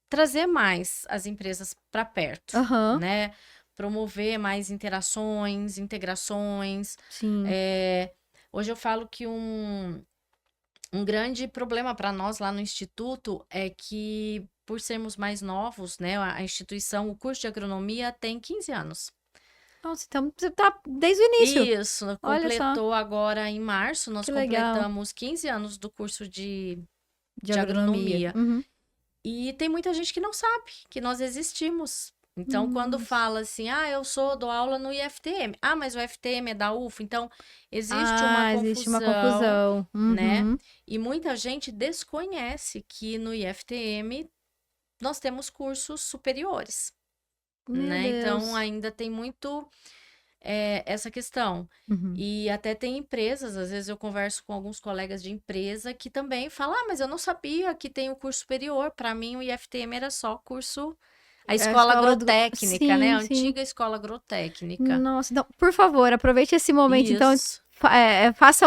trazer mais as empresas para perto, Aham. né? Promover mais interações, integrações. Sim. Hoje eu falo que um grande problema para nós lá no Instituto é que, por sermos mais novos, né, a instituição, o curso de agronomia tem 15 anos. Nossa, então você tá desde o início. Isso, Olha só. completou agora em março, nós Que legal. completamos 15 anos do curso de De agronomia. Uhum. E tem muita gente que não sabe que nós existimos. Então, quando fala assim, eu dou aula no IFTM. Mas o IFTM é da UFO, então existe uma confusão, né? Uhum. E muita gente desconhece que no IFTM nós temos cursos superiores, Meu né? Então, Deus. ainda tem muito essa questão. Uhum. E até tem empresas, às vezes eu converso com alguns colegas de empresa que também falam, mas eu não sabia que tem o curso superior. Para mim, o IFTM era só curso... A escola agrotécnica, né? A Sim. antiga escola agrotécnica. Nossa, então, por favor, aproveite esse momento, então, Isso. faça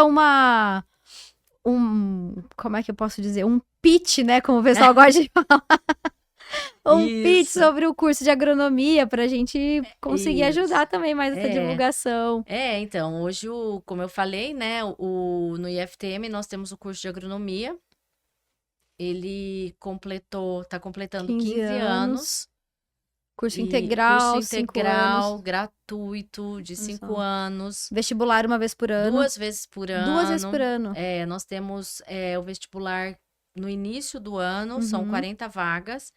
como é que eu posso dizer? Um pitch, né, como o pessoal gosta de falar. Um pitch Isso. sobre o curso de agronomia pra gente conseguir Isso. ajudar também mais essa divulgação. Então, hoje, como eu falei, né, no IFTM nós temos o curso de agronomia. Ele tá completando 15 anos. Curso E integral, curso 5 integral, anos. gratuito, de Olha 5 só. anos. Vestibular uma vez por ano. 2 vezes por ano. 2 vezes por ano. Nós temos o vestibular no início do ano, são 40 vagas.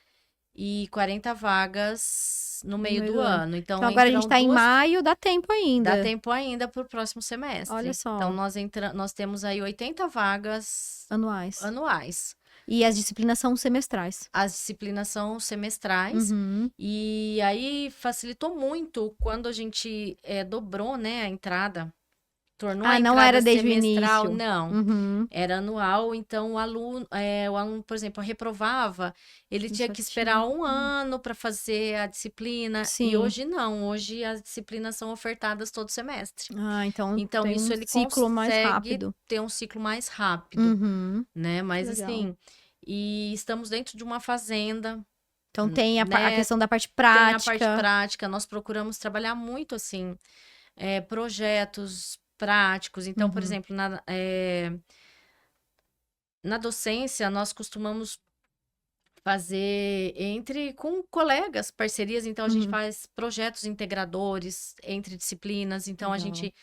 E 40 vagas no meio do ano. Então agora a gente tá em entram maio, dá tempo ainda. Dá tempo ainda para o próximo semestre. Olha só. Então, nós temos aí 80 vagas anuais. E as disciplinas são semestrais. As disciplinas são semestrais. Uhum. E aí facilitou muito quando a gente dobrou, né, a entrada. Tornou a entrada não era desde semestral. o início. Não, Uhum. era anual. Então, o aluno, por exemplo, reprovava, ele tinha que esperar um ano para fazer a disciplina. Sim. E hoje não, hoje as disciplinas são ofertadas todo semestre. Então tem isso um ele ciclo mais rápido. ter um ciclo mais rápido, né? Mas assim, e estamos dentro de uma fazenda. Então tem a questão da parte prática. Tem a parte prática. Nós procuramos trabalhar muito assim, projetos práticos. Então, por exemplo, na docência, nós costumamos fazer com colegas, parcerias. Então, a gente faz projetos integradores entre disciplinas. Então, a gente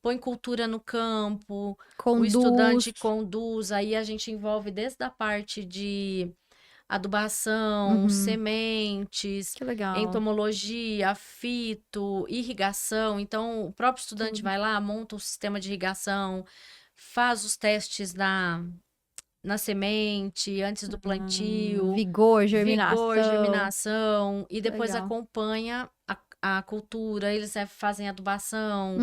põe cultura no campo, o estudante conduz. Aí, a gente envolve desde a parte de adubação, sementes, que legal. entomologia, fito, irrigação. Então, o próprio estudante vai lá, monta o sistema de irrigação, faz os testes na semente, antes do plantio. Vigor, germinação. E depois acompanha a cultura, eles fazem adubação,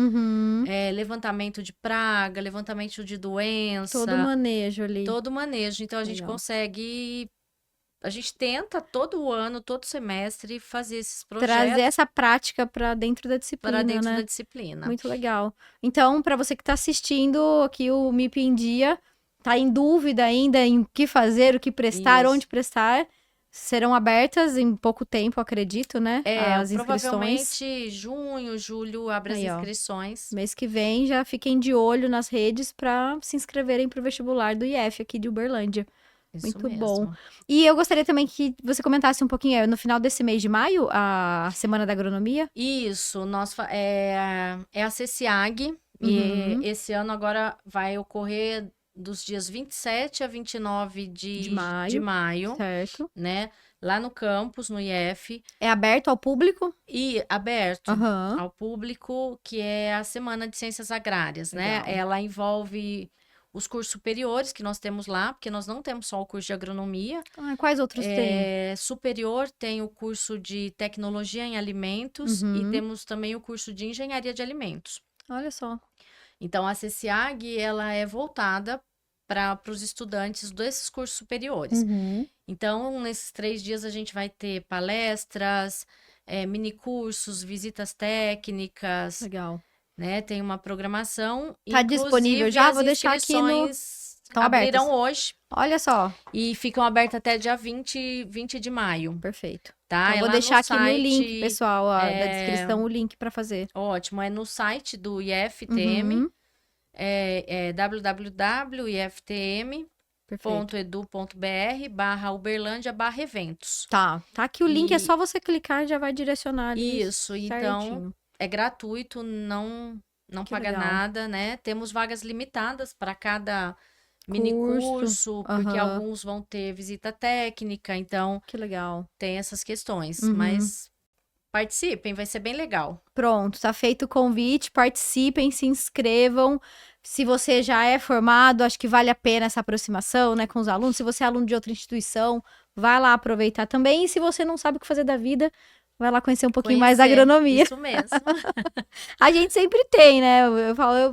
levantamento de praga, levantamento de doença. Todo manejo ali. Todo manejo. Então, a gente consegue... A gente tenta todo ano, todo semestre, fazer esses projetos. Trazer essa prática para dentro da disciplina, da disciplina. Muito legal. Então, para você que está assistindo aqui o MIP em Dia, tá em dúvida ainda em o que fazer, o que prestar, onde prestar, serão abertas em pouco tempo, acredito, né? As inscrições. Provavelmente junho, julho abre as Aí, ó. inscrições. Mês que vem já fiquem de olho nas redes para se inscreverem para o vestibular do IF aqui de Uberlândia. Isso Muito mesmo. bom. E eu gostaria também que você comentasse um pouquinho, no final desse mês de maio, a Semana da Agronomia. Isso, é a CECIAG, Uhum. e esse ano agora vai ocorrer dos dias 27 a 29 de maio, Certo. né? Lá no campus, no IF, É aberto ao público? e aberto Aham. ao público, que é a Semana de Ciências Agrárias, né? Legal. Ela envolve os cursos superiores que nós temos lá, porque nós não temos só o curso de agronomia. Quais outros tem? Superior tem o curso de tecnologia em alimentos e Uhum. temos também o curso de engenharia de alimentos. Olha só. Então, a CECIAG, ela é voltada para os estudantes desses cursos superiores. Uhum. Então, nesses 3 dias a gente vai ter palestras, mini cursos, visitas técnicas, Legal. né? Tem uma programação. Tá disponível já? Vou deixar aqui no... inscrições Estão abriram abertas. hoje Olha só. e ficam abertas até dia 20 de maio, Perfeito. tá? Então, É vou lá deixar no aqui no link, site, pessoal, da descrição, o link para fazer. ótimo, é no site do IFTM, Uhum. é Perfeito. www.edu.br/Uberlândia/eventos. Tá aqui o link, é E só você clicar e já vai direcionar ali isso, então certinho. é gratuito, não Que paga legal. nada, né? Temos vagas limitadas para cada mini Curso. curso, porque Aham. alguns vão ter visita técnica, então Que legal. tem essas questões, Uhum. mas participem, vai ser bem legal. Pronto, tá feito o convite, participem, se inscrevam. Se você já é formado, acho que vale a pena essa aproximação, né, com os alunos. Se você é aluno de outra instituição, vai lá aproveitar também. E se você não sabe o que fazer da vida, vai lá conhecer um pouquinho mais da agronomia. Isso mesmo. A gente sempre tem, né?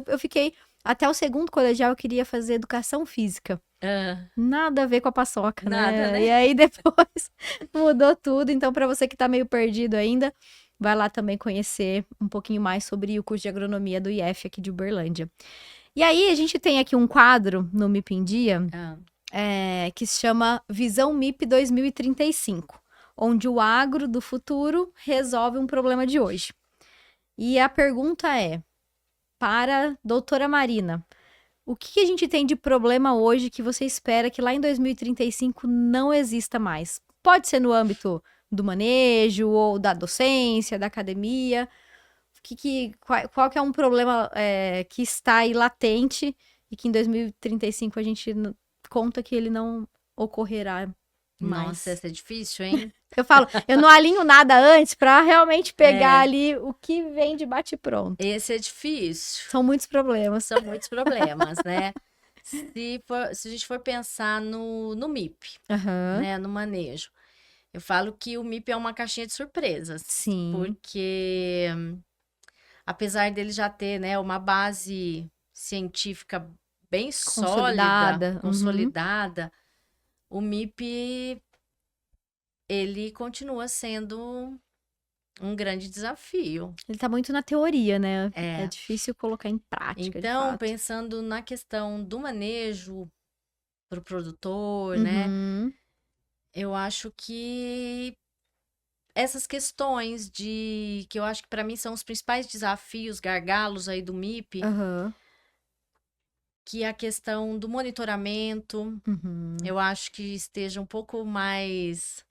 Eu fiquei até o segundo colegial, eu queria fazer educação física. Nada a ver com a paçoca, Nada, né? E aí depois mudou tudo. Então, para você que tá meio perdido ainda, vai lá também conhecer um pouquinho mais sobre o curso de agronomia do IF aqui de Uberlândia. E aí, a gente tem aqui um quadro no MIP em Dia, que se chama Visão MIP 2035, onde o agro do futuro resolve um problema de hoje. E a pergunta é, para a doutora Marina, o que a gente tem de problema hoje que você espera que lá em 2035 não exista mais? Pode ser no âmbito do manejo ou da docência, da academia. Qual que é um problema que está aí latente e que em 2035 a gente conta que ele não ocorrerá mais? Nossa, essa é difícil, hein? Eu falo, eu não alinho nada antes para realmente pegar ali o que vem de bate-pronto. Esse é difícil. São muitos problemas. São muitos problemas, né? Se a gente for pensar no MIP, né? No manejo. Eu falo que o MIP é uma caixinha de surpresas. Sim. Porque, apesar dele já ter, né, uma base científica bem sólida, consolidada, o MIP, ele continua sendo um grande desafio. Ele tá muito na teoria, né? É difícil colocar em prática, de Então, fato. pensando na questão do manejo para o produtor, né? Eu acho que essas questões que eu acho que para mim são os principais desafios, gargalos aí do MIP, que é a questão do monitoramento, eu acho que esteja um pouco mais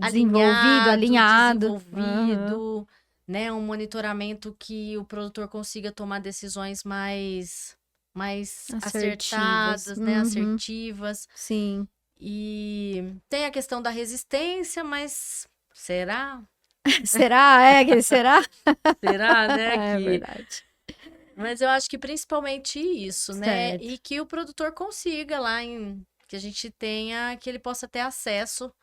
alinhado, desenvolvido, né? Um monitoramento que o produtor consiga tomar decisões mais acertadas, né? Assertivas. Sim. E tem a questão da resistência, mas será? Será? Será? Será, né? É verdade. Mas eu acho que principalmente isso, né? E que o produtor consiga lá, que a gente tenha, que ele possa ter acesso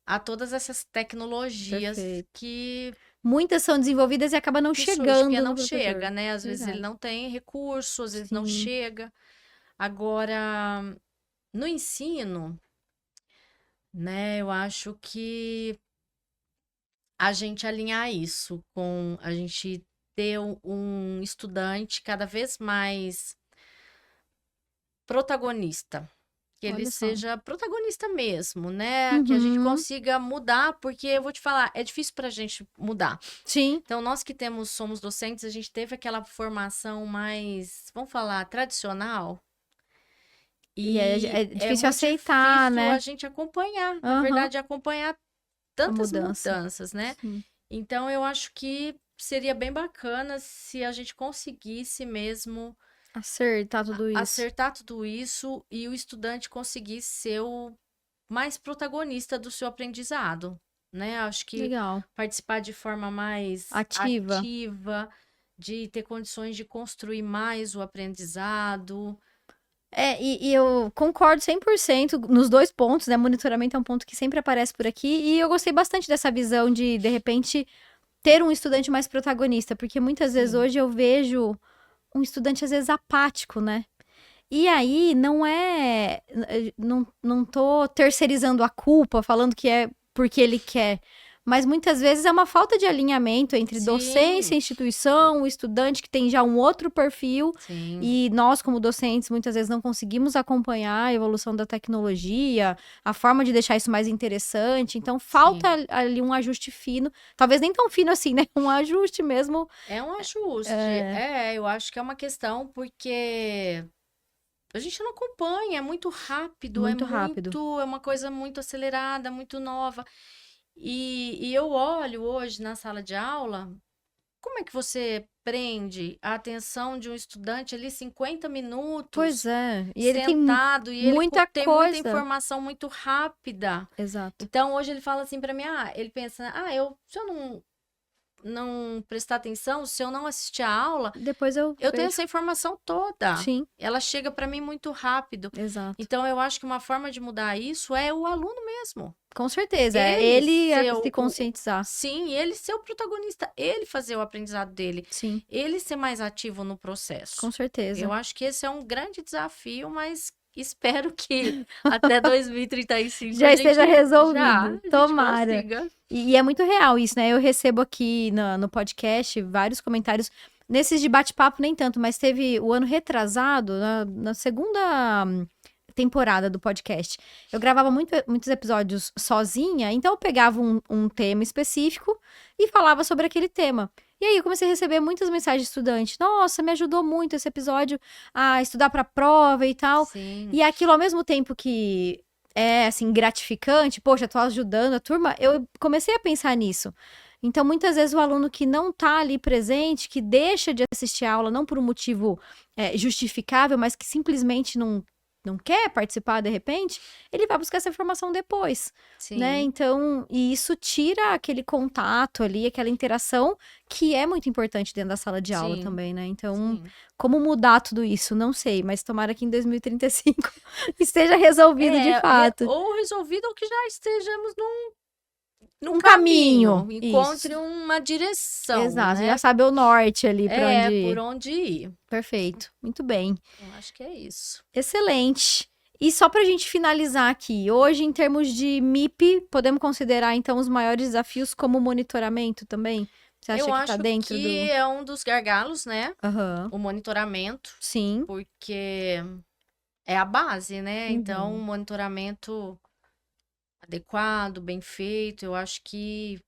a todas essas tecnologias que muitas são desenvolvidas e acaba não chegando. Que não chega, né? Às vezes ele não tem recurso, às vezes não chega. Agora, no ensino, né? Eu acho que a gente alinhar isso com a gente ter um estudante cada vez mais protagonista, Que ele Olha só. seja protagonista mesmo, né? Que a gente Uhum. consiga mudar, porque eu vou te falar, é difícil pra gente mudar. Sim. Então, nós que somos docentes, a gente teve aquela formação mais, vamos falar, tradicional. E é E é difícil muito aceitar, difícil a né? gente acompanhar, na Aham. verdade, acompanhar A tantas mudança. mudanças, né? Sim. Então, eu acho que seria bem bacana se a gente conseguisse mesmo Acertar tudo isso. acertar tudo isso e o estudante conseguir ser o mais protagonista do seu aprendizado, né? Acho que Legal. participar de forma mais Ativa. ativa, de ter condições de construir mais o aprendizado. E eu concordo 100% nos dois pontos, né? Monitoramento é um ponto que sempre aparece por aqui. E eu gostei bastante dessa visão de repente, ter um estudante mais protagonista. Porque muitas vezes Sim. hoje eu vejo um estudante, às vezes, apático, né? E aí, não é. Não tô terceirizando a culpa, falando que é porque ele quer. Mas muitas vezes é uma falta de alinhamento entre docência, Sim, instituição, o estudante que tem já um outro perfil. sim, E nós, como docentes, muitas vezes não conseguimos acompanhar a evolução da tecnologia, a forma de deixar isso mais interessante. Então, falta sim. ali um ajuste fino. Talvez nem tão fino assim, né? Um ajuste mesmo. É um ajuste. Eu acho que é uma questão porque a gente não acompanha, é muito rápido, Muito rápido. é uma coisa muito acelerada, muito nova. E eu olho hoje na sala de aula, como é que você prende a atenção de um estudante ali 50 minutos Pois é. E ele tem sentado e ele muita tem muita coisa. informação muito rápida. Exato. Então hoje ele fala assim para mim, ele pensa, se eu não prestar atenção, se eu não assistir a aula, Depois eu eu tenho vejo. essa informação toda. Sim, Ela chega para mim muito rápido. exato. Então eu acho que uma forma de mudar isso é o aluno mesmo. Com certeza. É Ele ele ser se conscientizar. sim, ele ser o protagonista, ele fazer o aprendizado dele, Sim, ele ser mais ativo no processo. com certeza. Eu acho que esse é um grande desafio, mas espero que até 2035 Já a esteja gente resolvido. a gente Tomara. consiga. E é muito real isso, né? Eu recebo aqui no podcast vários comentários. Nesses de bate-papo, nem tanto, mas teve o ano retrasado, na segunda temporada do podcast. Eu gravava muitos episódios sozinha, então eu pegava um tema específico e falava sobre aquele tema. E aí eu comecei a receber muitas mensagens de estudante. Nossa, me ajudou muito esse episódio a estudar para prova e tal. Sim. E aquilo, ao mesmo tempo que é, assim, gratificante, poxa, tô ajudando a turma, eu comecei a pensar nisso. Então, muitas vezes, o aluno que não tá ali presente, que deixa de assistir a aula, não por um motivo justificável, mas que simplesmente não quer participar de repente, ele vai buscar essa informação depois, né? Sim. Então, e isso tira aquele contato ali, aquela interação que é muito importante dentro da sala de aula Sim. também, né? Então, Sim. como mudar tudo isso? Não sei, mas tomara que em 2035 esteja resolvido de fato. Ou resolvido ou que já estejamos num Um caminho, encontre isso. uma direção, Exato, né? já sabe o norte ali pra onde ir. Por onde ir. Perfeito, muito bem. Eu acho que é isso. Excelente. E só pra gente finalizar aqui, hoje em termos de MIP, podemos considerar então os maiores desafios como monitoramento também? Você acha Eu que acho tá dentro que do... é um dos gargalos, né? Aham, O monitoramento, sim. porque é a base, né? Então, Uhum. um monitoramento adequado, bem feito, eu acho que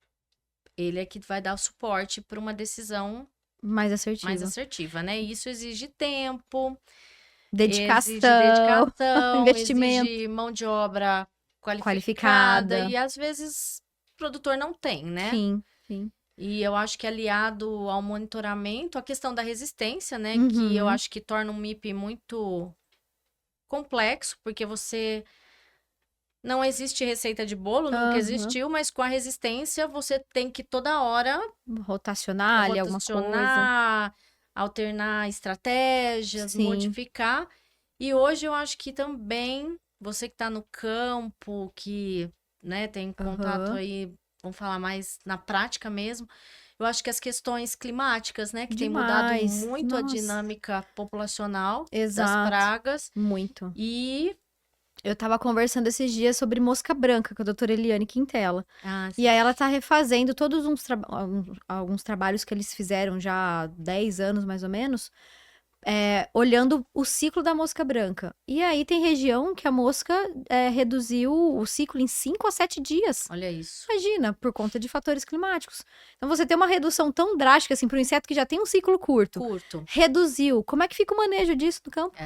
ele é que vai dar o suporte para uma decisão Mais mais assertivo. assertiva, né? E isso exige tempo, Dedicação, exige dedicação, investimento. exige mão de obra qualificada Qualificada. e às vezes o produtor não tem, né? Sim, sim. E eu acho que aliado ao monitoramento, a questão da resistência, né? Uhum. Que eu acho que torna um MIP muito complexo, porque você não existe receita de bolo, nunca Aham. existiu, mas com a resistência você tem que toda hora Rotacionar ali alguma coisa. rotacionar, alternar estratégias, Sim. modificar. E hoje eu acho que também você que está no campo, que, né, tem contato Aham. aí, vamos falar mais na prática mesmo. Eu acho que as questões climáticas, né, que tem Demais. mudado muito a Nossa. dinâmica populacional das Exato. pragas. Muito. E Eu tava conversando esses dias sobre mosca branca com a doutora Eliane Quintela. ah, E aí ela tá refazendo todos alguns trabalhos que eles fizeram já há 10 anos, mais ou menos, olhando o ciclo da mosca branca. E aí tem região que a mosca reduziu o ciclo em 5 a 7 dias. Olha isso. Imagina, por conta de fatores climáticos. Então você tem uma redução tão drástica assim para um inseto que já tem um ciclo curto. Reduziu. Como é que fica o manejo disso no campo?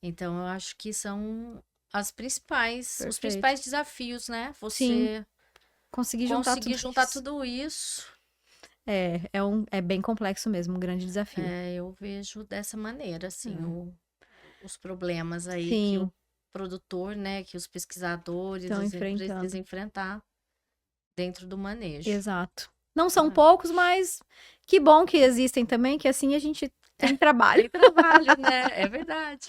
Então eu acho que são os principais desafios, né? Sim. Conseguir juntar tudo isso. É bem complexo mesmo, um grande desafio. Eu vejo dessa maneira, assim, os problemas aí Sim. que o produtor, né, que os pesquisadores precisam enfrentar dentro do manejo. Exato. Não são poucos, mas que bom que existem também, que assim a gente tem trabalho. Tem trabalho, né? É verdade.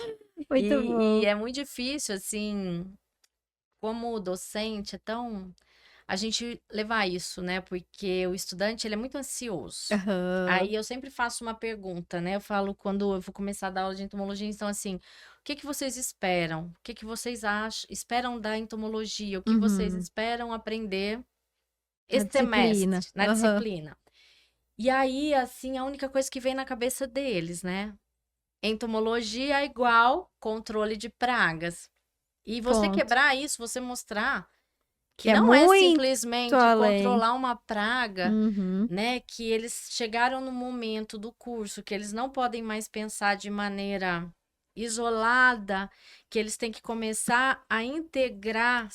Muito bom. E é muito difícil, assim, como docente, a gente levar isso, né? Porque o estudante, ele é muito ansioso. Aí eu sempre faço uma pergunta, né? Eu falo quando eu vou começar a dar aula de entomologia, então assim, o que vocês esperam? O que vocês esperam da entomologia? O que vocês esperam aprender esse semestre, na disciplina? E aí, assim, a única coisa que vem na cabeça deles, né? Entomologia é igual controle de pragas. E você quebrar isso, você mostrar que não é simplesmente controlar uma praga, né? Que eles chegaram no momento do curso que eles não podem mais pensar de maneira isolada, que eles têm que começar a integrar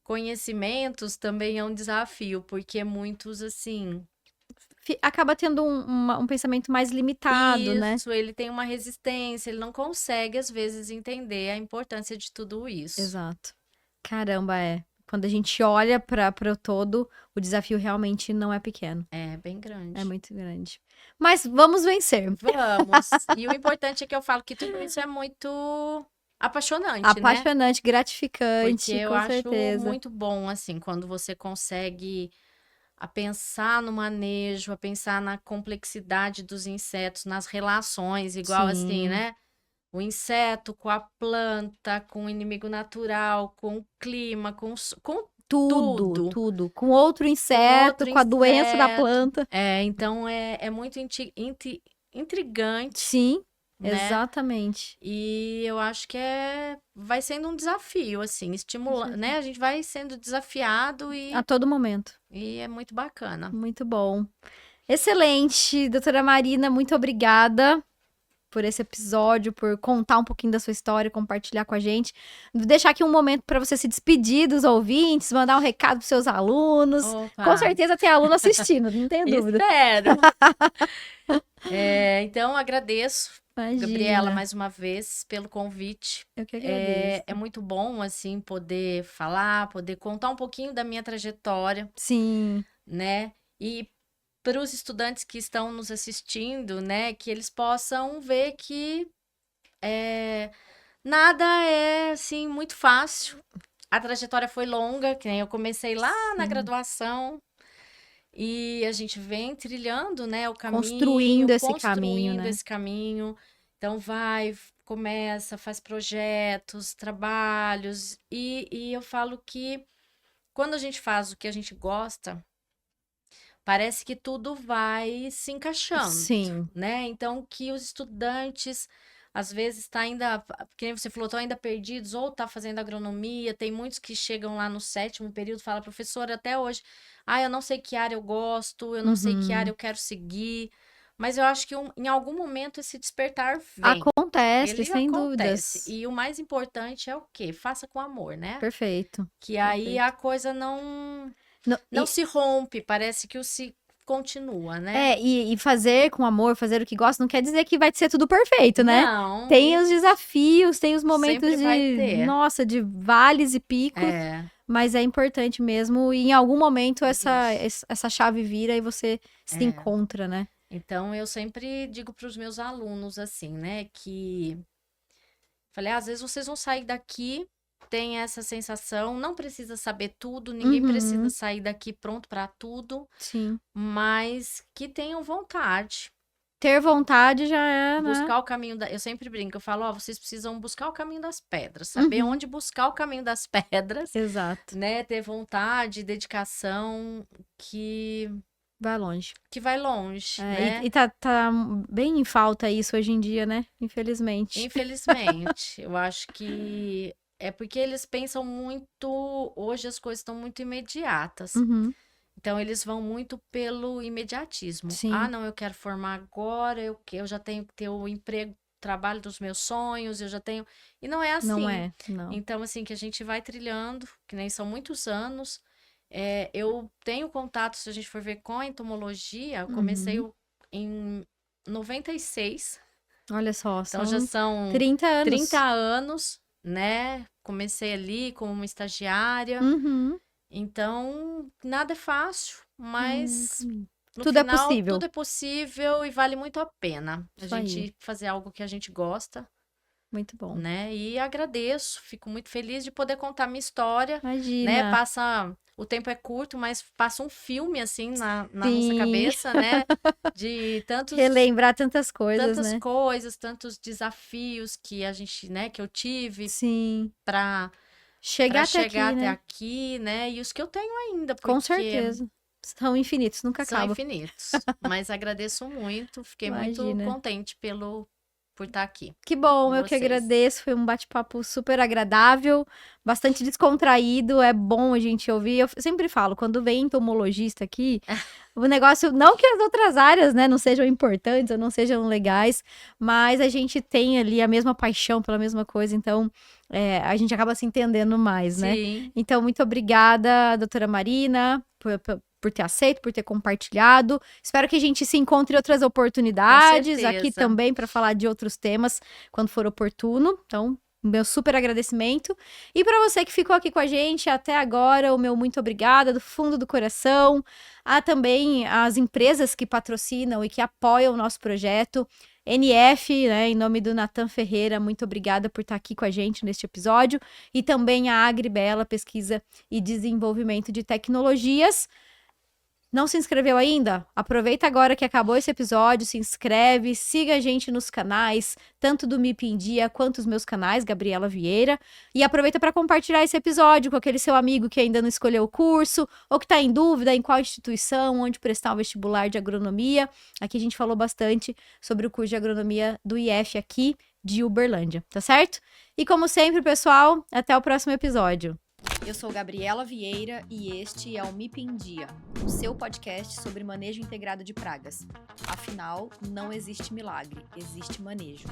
conhecimentos, também é um desafio, porque muitos, assim... Acaba tendo um pensamento mais limitado, né? Isso, ele tem uma resistência, ele não consegue, às vezes, entender a importância de tudo isso. Exato. Caramba, Quando a gente olha para o todo, o desafio realmente não é pequeno. É bem grande. É muito grande. Mas vamos vencer. Vamos. E o importante é que eu falo que tudo isso é muito apaixonante, Apaixonante, gratificante, porque eu com acho certeza. muito bom, assim, quando você consegue a pensar no manejo, a pensar na complexidade dos insetos, nas relações, igual assim, né? O inseto com a planta, com o inimigo natural, com o clima, com tudo. Com outro inseto, com a doença da planta. Então é muito intrigante. Sim, né? Exatamente. E eu acho que vai sendo um desafio, assim, estimulando, né? A gente vai sendo desafiado a todo momento. E é muito bacana. Muito bom. Excelente, doutora Marina, muito obrigada por esse episódio, por contar um pouquinho da sua história, compartilhar com a gente. Vou deixar aqui um momento para você se despedir dos ouvintes, mandar um recado para seus alunos. Opa. Com certeza tem aluno assistindo, não tenho dúvida. Espero. Então, agradeço, Gabriela, mais uma vez, pelo convite. Eu que agradeço. É muito bom, assim, poder falar, poder contar um pouquinho da minha trajetória. Sim. Né? E para os estudantes que estão nos assistindo, né, que eles possam ver que nada é, assim, muito fácil. A trajetória foi longa, que nem eu comecei lá na graduação, e a gente vem trilhando, né, o caminho. Construindo esse caminho. Então, começa, faz projetos, trabalhos, e eu falo que quando a gente faz o que a gente gosta, parece que tudo vai se encaixando. Sim. Né? Então, que os estudantes, às vezes, ainda, que nem você falou, estão ainda perdidos, ou tá fazendo agronomia. Tem muitos que chegam lá no 7º período e falam, professora, até hoje, eu não sei que área eu gosto, eu não sei que área eu quero seguir. Mas eu acho que em algum momento esse despertar vem. Acontece, sem dúvidas. E o mais importante é o quê? Faça com amor, né? Perfeito. Que aí a coisa não se rompe, parece que se continua, né? E fazer com amor, fazer o que gosta, não quer dizer que vai ser tudo perfeito, né? Não. Tem os desafios, tem os momentos de vales e picos. Mas é importante mesmo, e em algum momento essa chave vira e você se encontra, né? Então, eu sempre digo para os meus alunos, assim, né? Que... Falei, às vezes vocês vão sair daqui, tem essa sensação, não precisa saber tudo, ninguém precisa sair daqui pronto para tudo. Sim. Mas que tenham vontade. Ter vontade já é, buscar o caminho eu sempre brinco, eu falo, vocês precisam buscar o caminho das pedras, saber onde buscar o caminho das pedras. Exato. Né? Ter vontade, dedicação, que Vai longe. que vai longe, É, né? e tá bem em falta isso hoje em dia, né? Infelizmente. Infelizmente, eu acho que é porque eles pensam muito, hoje as coisas estão muito imediatas. Uhum, Então eles vão muito pelo imediatismo. Ah, sim, não, eu quero formar agora, eu já tenho que ter o emprego, trabalho dos meus sonhos, eu já tenho. E não é não assim. é, não. Então, assim, que a gente vai trilhando, que nem são muitos anos. Eu tenho contato, se a gente for ver com a entomologia, eu comecei Uhum. em 96, Olha só, então são já são 30 anos. 30 anos, né? Comecei ali como uma estagiária, Uhum. então nada é fácil, mas no Tudo é final possível. tudo é possível e vale muito a pena a Isso aí. gente fazer algo que a gente gosta, Muito bom. né? E agradeço, fico muito feliz de poder contar minha história, né? Imagina. O tempo é curto, mas passa um filme assim na nossa Sim. cabeça, né? De Relembrar tantas coisas, tantas né? coisas, tantos desafios que a gente, né, que eu tive Sim. para Chegar até chegar aqui, até né? aqui, né? E os que eu tenho ainda, Com porque certeza. São infinitos, nunca são acabam. infinitos. Mas agradeço muito, fiquei muito Imagina. contente por estar aqui Que bom, com eu que vocês. agradeço. Foi um bate-papo super agradável, bastante descontraído. É bom a gente ouvir. Eu sempre falo, quando vem entomologista aqui, o negócio, não que as outras áreas, né, não sejam importantes ou não sejam legais, mas a gente tem ali a mesma paixão pela mesma coisa, então a gente acaba se entendendo mais, né? Sim, Então, muito obrigada, doutora Marina, por ter aceito, por ter compartilhado. Espero que a gente se encontre em outras com oportunidades aqui certeza. também para falar de outros temas quando for oportuno. Então, meu super agradecimento. E para você que ficou aqui com a gente até agora, o meu muito obrigada do fundo do coração. Há também as empresas que patrocinam e que apoiam o nosso projeto. NF, né, em nome do Natan Ferreira, muito obrigada por estar aqui com a gente neste episódio. E também a Agribela, Pesquisa e Desenvolvimento de Tecnologias. Não se inscreveu ainda? Aproveita agora que acabou esse episódio, se inscreve, siga a gente nos canais, tanto do MIP em Dia quanto os meus canais, Gabriela Vieira, e aproveita para compartilhar esse episódio com aquele seu amigo que ainda não escolheu o curso, ou que está em dúvida em qual instituição, onde prestar o vestibular de agronomia. Aqui a gente falou bastante sobre o curso de agronomia do IF aqui de Uberlândia, tá certo? E como sempre, pessoal, até o próximo episódio. Eu sou Gabriela Vieira e este é o MIP em Dia, o seu podcast sobre manejo integrado de pragas. Afinal, não existe milagre, existe manejo.